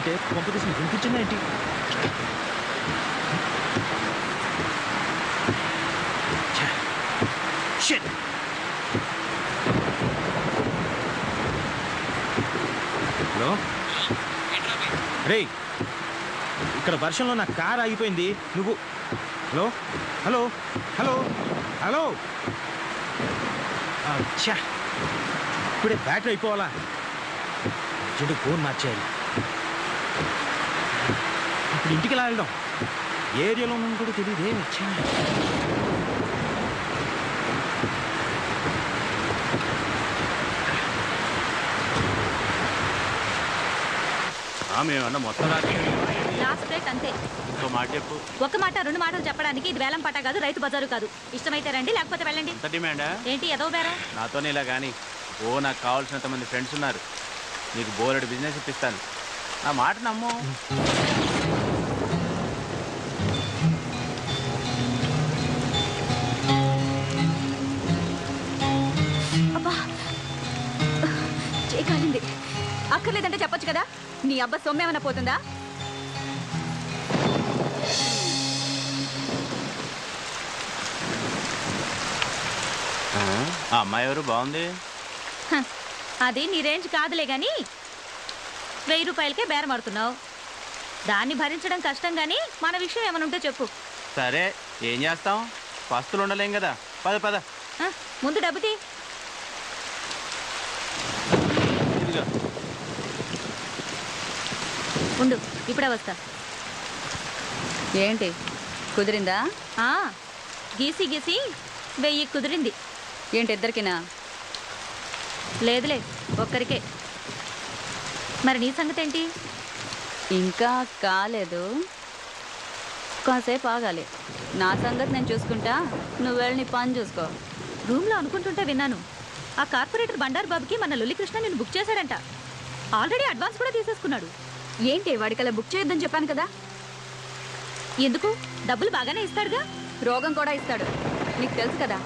అంటే పంపు తీసి వినిపించిందా ఏంటి? హలో రే, ఇక్కడ వర్షంలో నా కార్ ఆగిపోయింది. నువ్వు హలో హలో హలో హలో అచ్చా, ఇప్పుడే బ్యాటరీ అయిపోవాలా? చెడు ఫోన్ మార్చేయాలి. ఇప్పుడు ఇంటికి ఎలా వెళ్దాం? ఏరియాలో ఉన్నాను కూడా తెలియదే. మేమన్నా మొత్తం లాస్ట్ రేట్ అంతే. ఇంకో మాట చెప్పు. ఒక మాట రెండు మాటలు చెప్పడానికి ఇది వేలం పాట కాదు, రైతు బజారు కాదు. ఇష్టమైతే రండి, లేకపోతే వెళ్ళండి. ఎంత డిమాండా? ఏంటి ఎదో బేరా? నాతోనే ఇలా కానీ నాకు కావాల్సినంత మంది ఫ్రెండ్స్ ఉన్నారు. నీకు బోలెడు బిజినెస్ ఇప్పిస్తాను. నా మాట నమ్ము. అబ్బా, చేయకాలింది. అక్కర్లేదంటే చెప్పొచ్చు కదా. నీ అబ్బా సొమ్మేమన్నా పోతుందా? ఆ అమ్మాయి ఎవరు? బాగుంది. అది నీ రేంజ్ కాదులే గాని 1000 రూపాయలకే బేరం ఆడుతున్నావు. దాన్ని భరించడం కష్టం గాని మన విషయం ఏమైనా ఉంటే చెప్పు. సరే, ఏం చేస్తాం? పస్తులు ఉండలేం కదా. పద పద. ముందు డబ్బు తీ. ఇదిగో ఉండు, ఇప్పుడే వస్తా. ఏంటి కుదిరిందా? గీసి గీసి 1000 కుదిరింది. ఏంటి ఇద్దరికినా? లేదులే, ఒక్కరికే. మరి నీ సంగతి ఏంటి? ఇంకా కాలేదు, కాసేపు ఆగాలి. నా సంగతి నేను చూసుకుంటా, నువ్వు వెళ్ళి నీ పని చూసుకో. రూమ్లో అనుకుంటుంటే విన్నాను, ఆ కార్పొరేటర్ బండారు బాబుకి మన లొల్లికృష్ణ నేను బుక్ చేశాడంట. ఆల్రెడీ అడ్వాన్స్ కూడా తీసేసుకున్నాడు. ఏంటి వాడికలా బుక్ చేయొద్దని చెప్పాను కదా. ఎందుకు? డబ్బులు బాగానే ఇస్తాడుగా. రోగం కూడా ఇస్తాడు, నీకు తెలుసు కదా.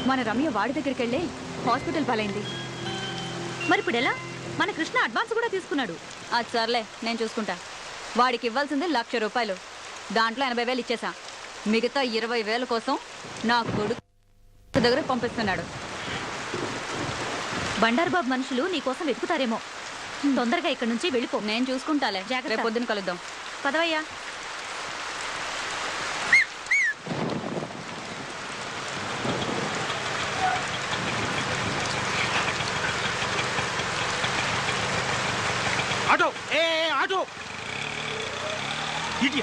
మన రమ్య వాడి దగ్గరికి వెళ్ళి హాస్పిటల్ పాలైంది. మరి ఇప్పుడు ఎలా? మన కృష్ణ అడ్వాన్స్ కూడా తీసుకున్నాడు. అది సర్లే, నేను చూసుకుంటా. వాడికి ఇవ్వాల్సింది 1,00,000 రూపాయలు. దాంట్లో 80,000 ఇచ్చేసా. మిగతా 20,000 కోసం నా కొడుకు దగ్గర పంపిస్తున్నాడు. బండారు బాబు మనుషులు నీకోసం వెతుకుతారేమో. తొందరగా ఇక్కడి నుంచి వెళ్ళిపో. నేను చూసుకుంటాలే. రేపు పొద్దున కలుద్దాం. పదవయ్యా. ఆటో ఏ ఆటో ఇటీ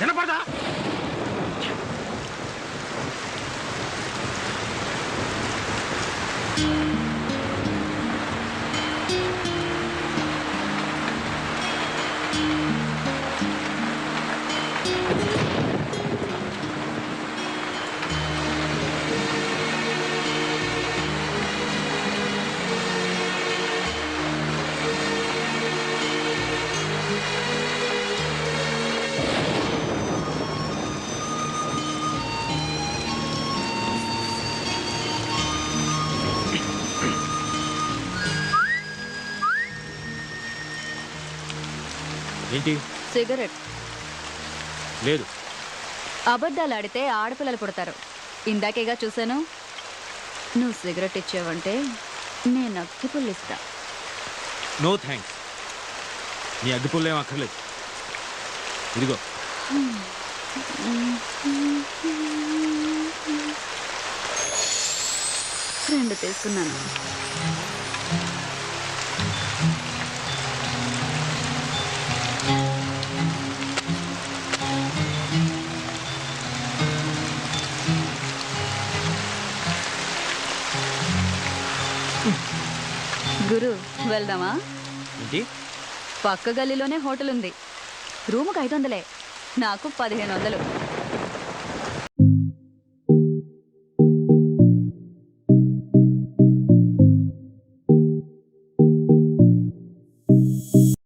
వినపడదా? ఏంటి? సిగరెట్. లేదు. అబద్ధాలు ఆడితే ఆడపిల్లలు పుడతారు. ఇందాకేగా చూశాను. నువ్వు సిగరెట్ ఇచ్చావంటే నేను అగ్గిపుల్లు ఇస్తా. నో థ్యాంక్స్, నీ అగ్గిపుల్లు ఏం అక్కర్లేదు. ఇదిగో. రెండు తీసుకున్నాను. గురు, వెళ్దామా? ఏంటి? పక్క గల్లీలోనే హోటల్ ఉంది. రూముకు 500, నాకు 1500.